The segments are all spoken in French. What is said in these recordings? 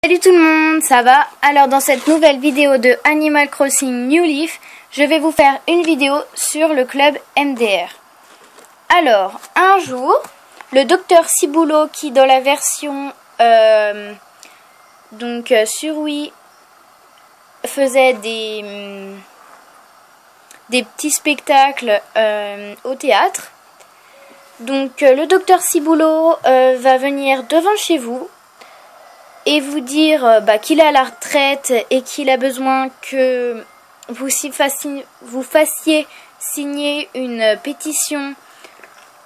Salut tout le monde, ça va? Alors dans cette nouvelle vidéo de Animal Crossing New Leaf, je vais vous faire une vidéo sur le club MDR. Alors, un jour, le docteur Ciboulot qui dans la version sur Wii faisait des petits spectacles au théâtre. Donc le docteur Ciboulot va venir devant chez vous et vous dire qu'il est à la retraite et qu'il a besoin que vous fassiez signer une pétition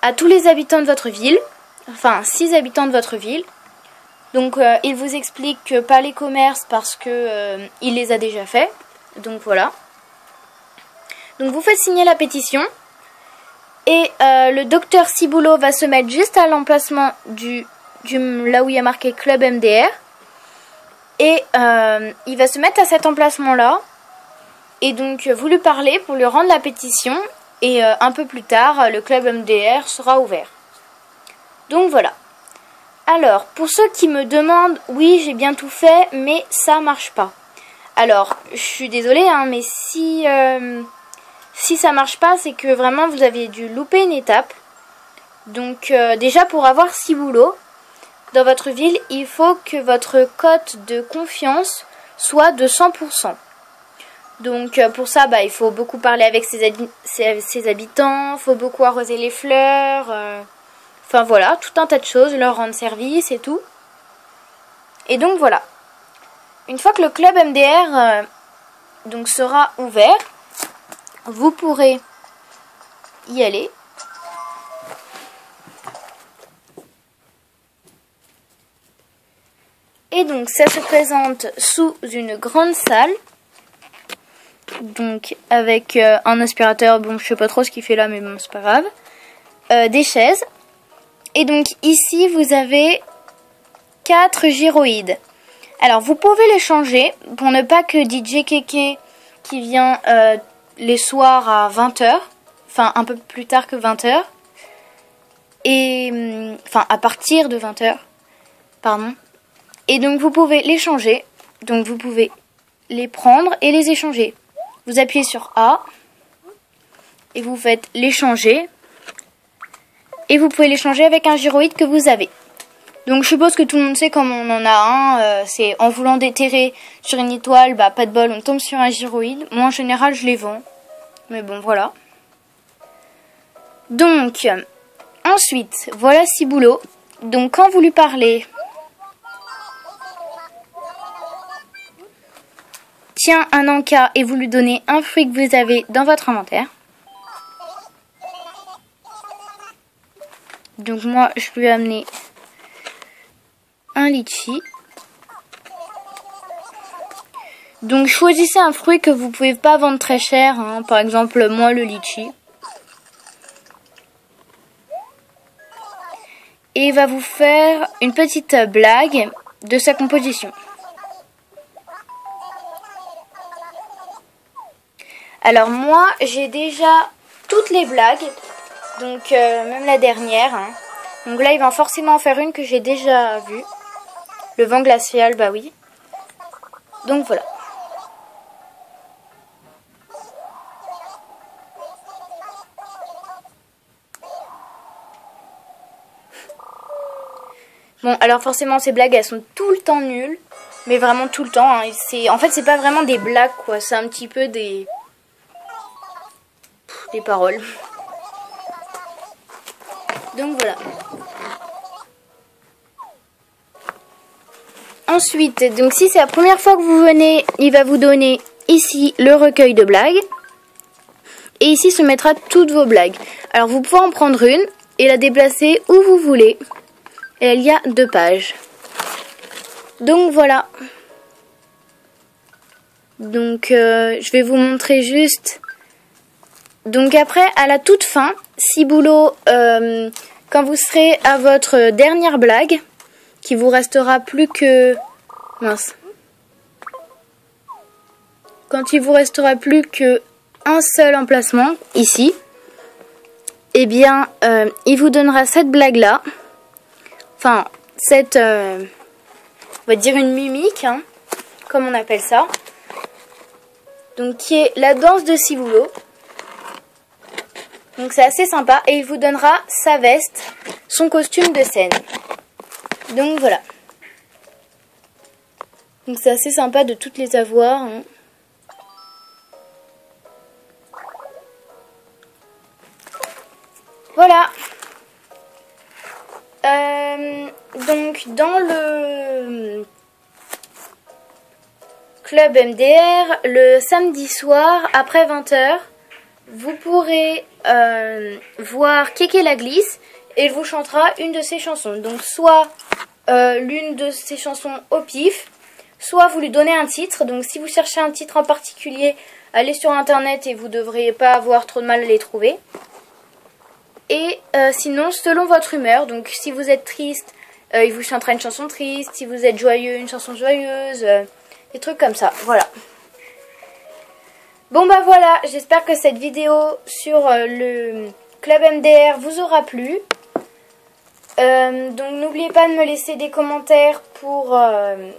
à tous les habitants de votre ville, enfin 6 habitants de votre ville. Donc il vous explique que pas les commerces parce que il les a déjà fait. Donc voilà. Donc vous faites signer la pétition et le docteur Ciboulot va se mettre juste à l'emplacement là où il y a marqué Club MDR. Et il va se mettre à cet emplacement-là. Et donc vous lui parlez pour lui rendre la pétition. Et un peu plus tard, le club MDR sera ouvert. Donc voilà. Alors, pour ceux qui me demandent, oui, j'ai bien tout fait, mais ça marche pas. Alors, je suis désolée, hein, mais si ça marche pas, c'est que vraiment vous avez dû louper une étape. Donc déjà pour avoir Ciboulot dans votre ville, il faut que votre cote de confiance soit de 100%. Donc pour ça, il faut beaucoup parler avec ses habitants, il faut beaucoup arroser les fleurs, enfin voilà, tout un tas de choses, leur rendre service et tout. Et donc voilà. Une fois que le club MDR sera ouvert, vous pourrez y aller. Et donc ça se présente sous une grande salle. Donc avec un aspirateur, bon je sais pas trop ce qu'il fait là mais bon c'est pas grave. Des chaises. Et donc ici vous avez 4 gyroïdes. Alors vous pouvez les changer pour ne pas que DJ Keke qui vient les soirs à 20h, enfin un peu plus tard que 20h. Et enfin à partir de 20h, pardon. Et donc vous pouvez les changer, donc vous pouvez les prendre et les échanger. Vous appuyez sur A et vous faites les changer. Et vous pouvez les changer avec un gyroïde que vous avez. Donc je suppose que tout le monde sait comment on en a un, c'est en voulant déterrer sur une étoile, pas de bol, on tombe sur un gyroïde. Moi en général je les vends, mais bon voilà. Donc ensuite, voilà Ciboulot. Donc quand vous lui parlez... Tiens un encas et vous lui donnez un fruit que vous avez dans votre inventaire. Donc moi je lui ai amené un litchi. Donc choisissez un fruit que vous pouvez pas vendre très cher, hein. Par exemple moi le litchi. Et il va vous faire une petite blague de sa composition. Alors moi, j'ai déjà toutes les blagues, donc même la dernière. Hein. Donc là, il va forcément en faire une que j'ai déjà vue. Le vent glacial, bah oui. Donc voilà. Bon, alors forcément, ces blagues, elles sont tout le temps nulles. Mais vraiment tout le temps. Hein. En fait, c'est pas vraiment des blagues, quoi. C'est un petit peu des paroles. Donc voilà. Ensuite, donc si c'est la première fois que vous venez, il va vous donner ici le recueil de blagues. Et ici se mettra toutes vos blagues. Alors vous pouvez en prendre une et la déplacer où vous voulez. Et il y a 2 pages. Donc voilà. Donc je vais vous montrer juste... Donc après, à la toute fin, Ciboulot, quand vous serez à votre dernière blague, qui vous restera plus que... Mince. Quand il vous restera plus que un seul emplacement, ici, eh bien, il vous donnera cette blague-là. Enfin, cette on va dire une mimique, hein, comme on appelle ça. Donc qui est la danse de Ciboulot. Donc c'est assez sympa et il vous donnera sa veste, son costume de scène. Donc voilà. Donc c'est assez sympa de toutes les avoir, hein. Voilà. Donc dans le club MDR, le samedi soir après 20h, vous pourrez voir Kéké la Glisse et il vous chantera une de ses chansons. Donc soit l'une de ses chansons au pif, soit vous lui donnez un titre. Donc si vous cherchez un titre en particulier, allez sur internet et vous ne devrez pas avoir trop de mal à les trouver. Et sinon, selon votre humeur, donc si vous êtes triste, il vous chantera une chanson triste. Si vous êtes joyeux, une chanson joyeuse, des trucs comme ça, voilà. Bon bah voilà, j'espère que cette vidéo sur le club MDR vous aura plu. Donc n'oubliez pas de me laisser des commentaires pour me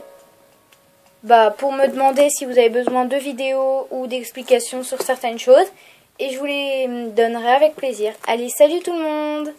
demander si vous avez besoin de vidéos ou d'explications sur certaines choses. Et je vous les donnerai avec plaisir. Allez, salut tout le monde!